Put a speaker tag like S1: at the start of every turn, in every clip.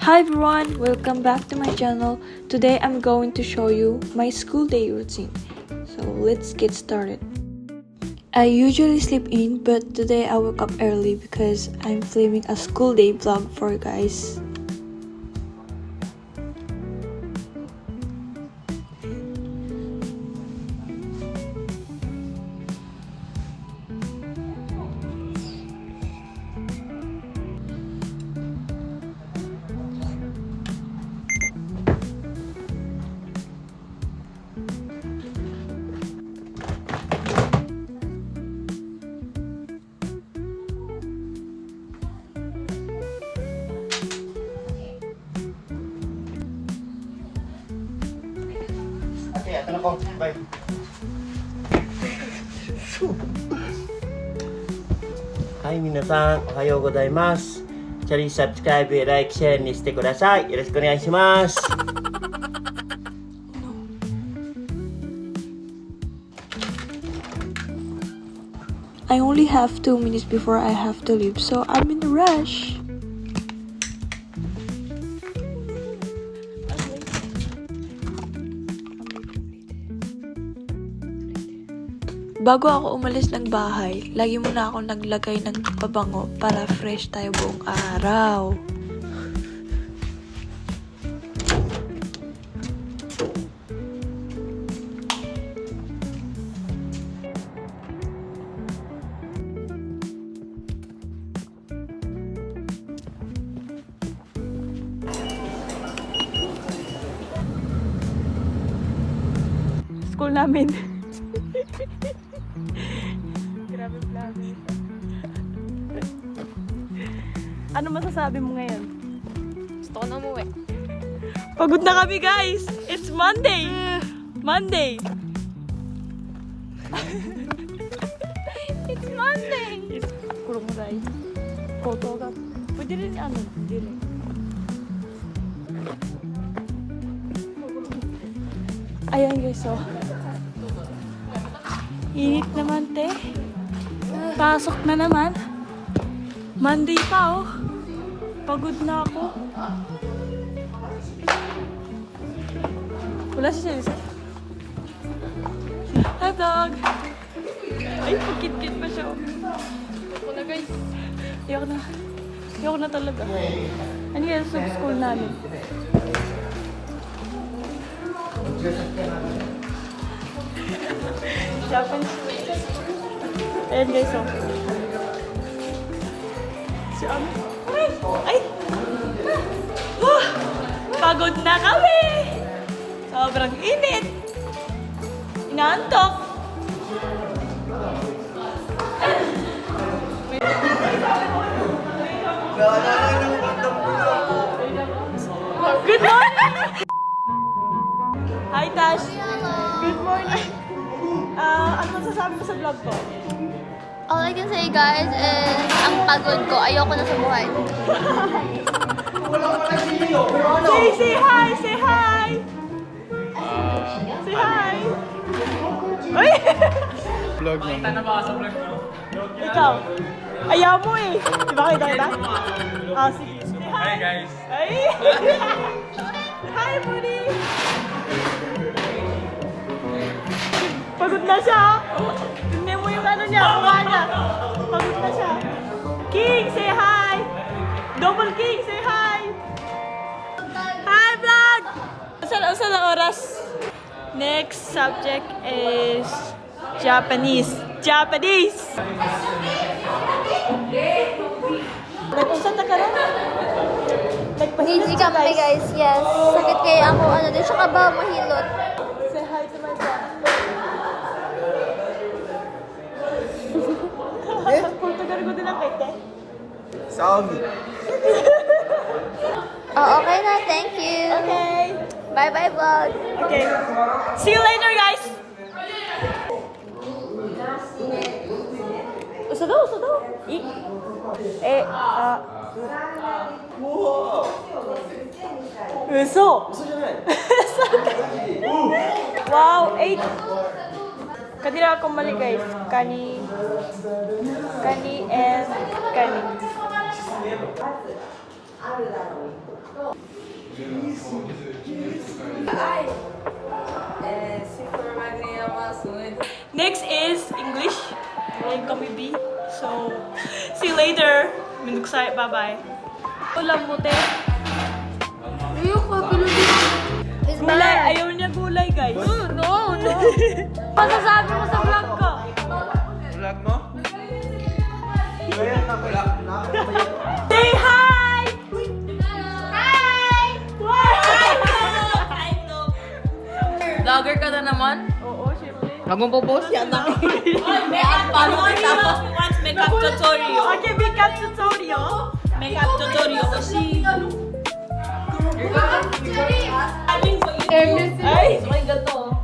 S1: Hi everyone, welcome back to my channel. Today I'm going to show you my school day routine. So let's get started. I usually sleep in, but today I woke up early because I'm filming a school day vlog for you guys.
S2: Bye. はい、皆さんおはようございます。チャリサブスクライブ、ライク、シェアにしてください。よろしくお願いします。
S1: I only have 2 minutes before I have to leave, so I'm in a rush. Bago ako umalis ng bahay, lagi muna ako naglagay ng pabango para fresh tayo buong araw. School namin. Grabe vlog. Ano masasabi mo ngayon?
S3: Gusto ko na umuwi.
S1: Pagod na kami guys! It's Monday! Monday!
S3: It's Monday!
S1: Kurong rai. Koto ga. Pwede rin ano? Pwede rin. Ayan guys, so. Init naman, te. Pasok na naman. Monday pa, oh. Pagod na ako. Wala si Chelsea. Hi, vlog. Ay, pagkit-kit pa siya.
S3: Ako na guys.
S1: Ayoko na talaga. Ano yan sa school namin? Japanese. Ayan guys, oh. Si Ami. Ay! Pagod na kami! Sobrang init! Inaantok! Good morning! Hi, Tash! Good morning! Ano masasabi mo sa vlog ko?
S3: All I can say guys is, ang pagod ko, ayoko na sa buhay.
S1: Say hi! Say hi! Say hi! Uy!
S4: Vlog naman.
S1: Ikaw? Ayaw mo eh! Diba kita? Ah, sige. Say hi!
S4: Hi guys!
S1: Ay! Hi, buddy! Pagod na siya! Tignan mo yung ano niya, kuha niya. Pagod na siya. King, say hi! Double King, say hi! Hi, vlog! Saan ang oras? Next subject is Japanese. Japanese! Nag-usap na ka rin?
S3: Easy kami guys, yes. Sakit kaya ako, ano din, siya ka ba mahilot?
S1: Say hi to my son. Tagal ko din ang kete.
S2: Sabi.
S3: Oh, okay na, thank you.
S1: Okay.
S3: Bye-bye vlog.
S1: Okay. See you later, guys. Usa daw. Uso. Wow, 8. Kanina ako mali guys. Kani and kani. Next is English. Ngayon kami B. So, see you later. Minuksay. Bye-bye. Ulam mo, te.
S3: It's
S1: Gulay.
S3: bad.
S1: Ayaw niya gulay, guys.
S3: No.
S1: Masasabi mo sa vlog ko.
S4: Vlog mo?
S1: Say hi!
S5: Vlogger ka na naman?
S1: Oo, syempre.
S5: Huwag mong popost yan.
S1: Makeup tutorial. Okay, makeup tutorial. Makeup tutorial. Kasi... Ay!
S5: Ay, gato.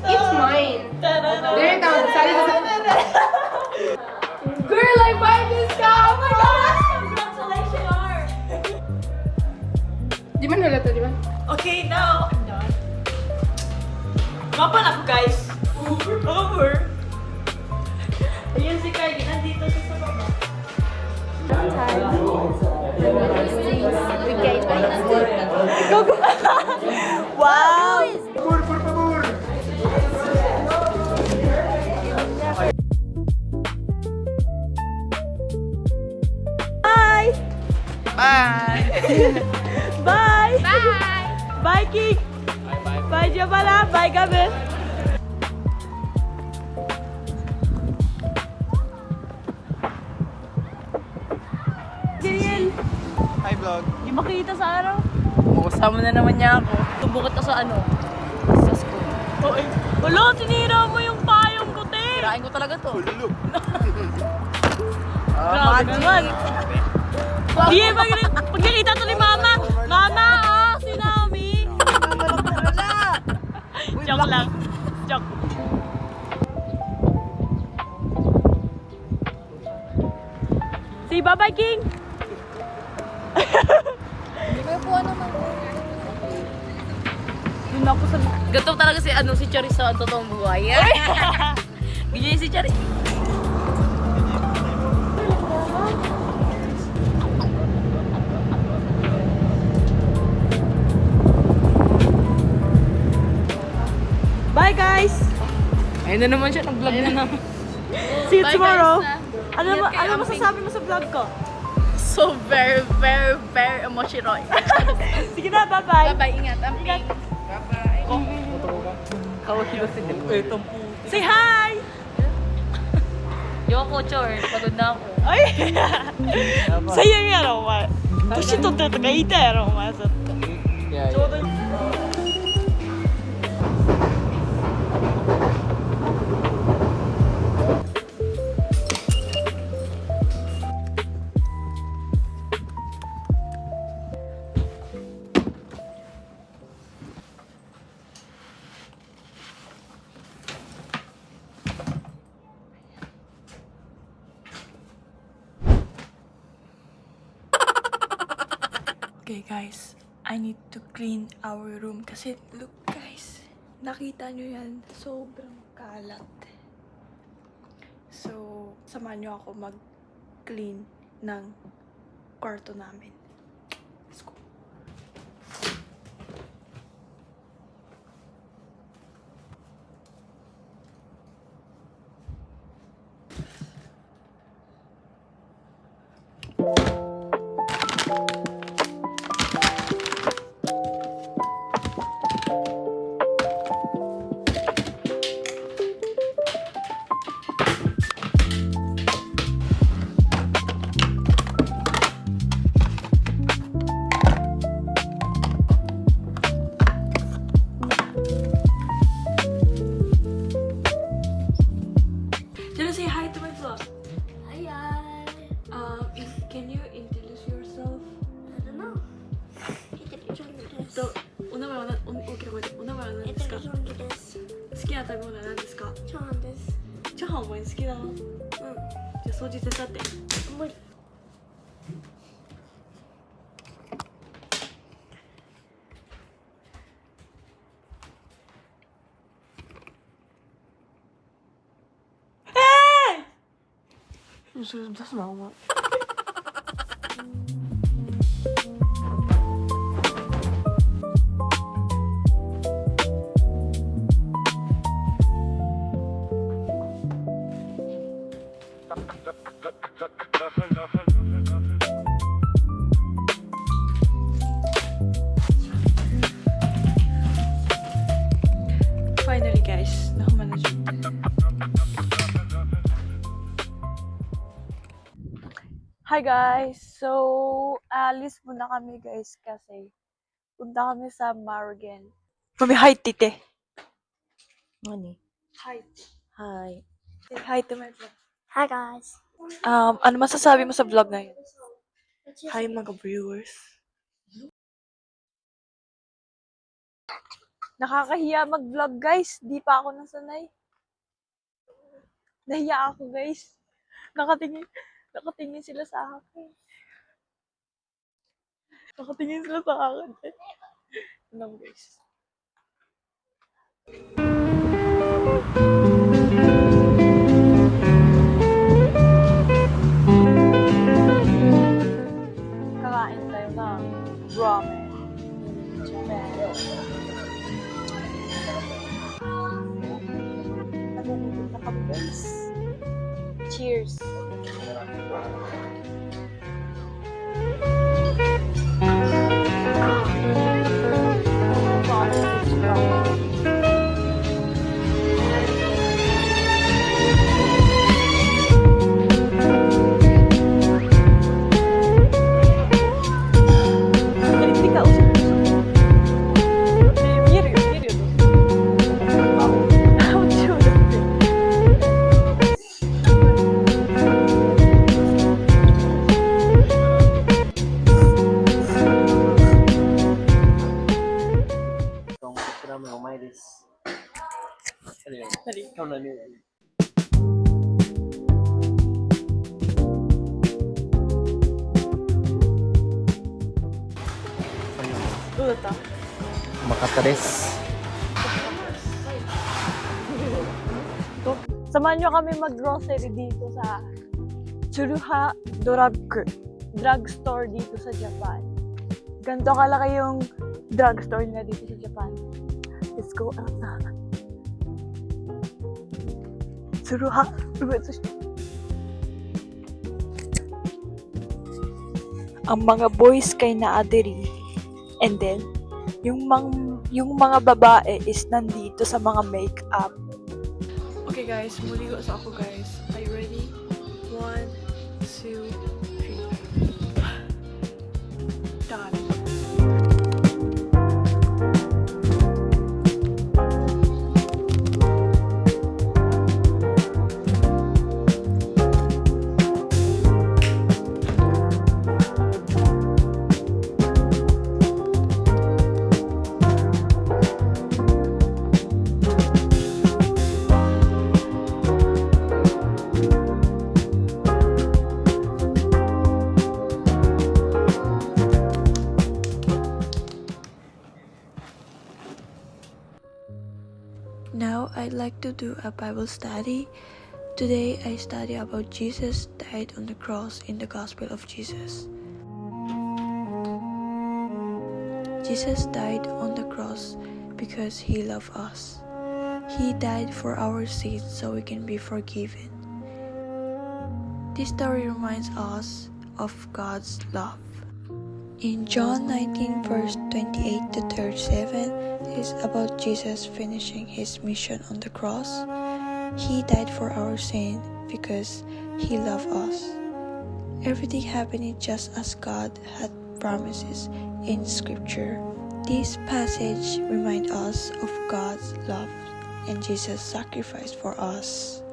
S6: It's mine. There it is. Sorry, girl, I buy this car. Oh my gosh!
S1: Congratulations!
S6: Di ba nalata, di ba?
S1: Okay, now I'm done. Mapan ako, guys. Over. Ayun si Kai, nandito siya sa baba. Wow! Bye!
S5: Bye!
S1: Bye! Bye, King! Bye, Jabala! Bye, Gabin! Kiriel!
S4: Hi vlog.
S1: Di makita sa araw?
S5: Kasama na naman niya ako. Tubukot ka sa ano? Sa school.
S1: Oo. Wala, sinira mo yung payong ko, te!
S5: Kirain ko talaga to.
S4: Lulu.
S1: Grabe naman. Di, pagkakita to ni Mama. Mama, si Naomi. Joke lang. Joke. Say bye-bye, King.
S3: May po naman.
S1: Doon ako sa...
S5: Gato talaga si ano si Charis sa totoong buhay. Ganyan si Charis.
S1: Bye, guys.
S5: Ayun na naman siya, nag-vlog na naman.
S1: See you
S5: Bye,
S1: tomorrow.
S5: guys,
S1: Ano masasabi mo sa vlog ko?
S5: So very emotional.
S1: Sige na, bye-bye.
S5: Bye-bye, ingat. Amping.
S1: Say hi!
S5: Yoko, Chor. Pagod na ako.
S1: Ay! Sa'yo yung ano, ma. Tushi to te to ka ita yaろ、お前さ。ちょうどいい。Okay guys, I need to clean our room kasi look guys, nakita nyo yan, sobrang kalat. So, samahan nyo ako mag-clean ng kwarto namin. Let's go. Just say hi to my vlog.
S3: Ayan.
S1: Can you introduce yourself?
S3: I don't know.
S1: と、お名前は大きな声で、お名前は何ですか？
S3: チョンです。
S1: 好きな食べ物は何ですか？
S3: チョンです。
S1: チャーハンお前好きなの？じゃあ掃除手伝って。
S3: 無理。
S1: Finally guys, nakuha na siya. Hi guys! So, alis muna kami guys kasi punta kami sa Marigan. Mami, hi tite!
S5: Ano?
S1: Hi!
S5: Hi.
S1: Say hi to my vlog.
S3: Hi guys.
S1: Ano masasabi mo sa vlog na yun? Hi mga viewers. Nakakahiya mag-vlog guys. Di pa ako nasanay. Nahiya ako guys. Nakatingin sila sa akin. Nakatingin sila sa akin. Ano guys? Kakain tayo ng ramen. Pero, nagugutom na kami guys. Cheers!
S2: Itong picture namin ng Myris. Ano yun? Ikaw na yun.
S1: Ulit ah.
S2: Makatares.
S1: Samahan nyo kami mag-grocery dito sa Tsuruha drugstore dito sa Japan. Ganito kalaki yung drugstore na dito sa Japan. Let's go out na. Tsuruha. Ang mga boys kay naadiri. And then, yung mga babae is nandito sa mga makeup. Okay guys, muli ko sa ako guys. Are you ready? 1, 2, 3. Done.
S7: Now I'd like to do a Bible study. Today I study about Jesus died on the cross in the Gospel of Jesus. Jesus died on the cross because he loved us. He died for our sins so we can be forgiven. This story reminds us of God's love. In John 19 verse 28 to 37, it is about Jesus finishing his mission on the cross. He died for our sin because he loved us. Everything happened just as God had promises in scripture. This passage reminds us of God's love and Jesus' sacrifice for us.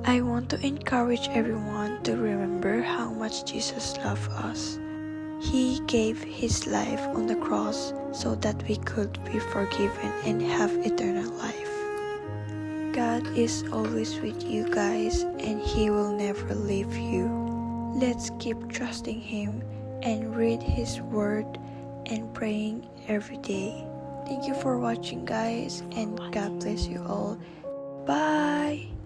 S7: I want to encourage everyone to remember how much Jesus loved us. He gave his life on the cross so that we could be forgiven and have eternal life. God is always with you guys and he will never leave you. Let's keep trusting him and read his word and praying every day. Thank you for watching guys and God bless you all. Bye!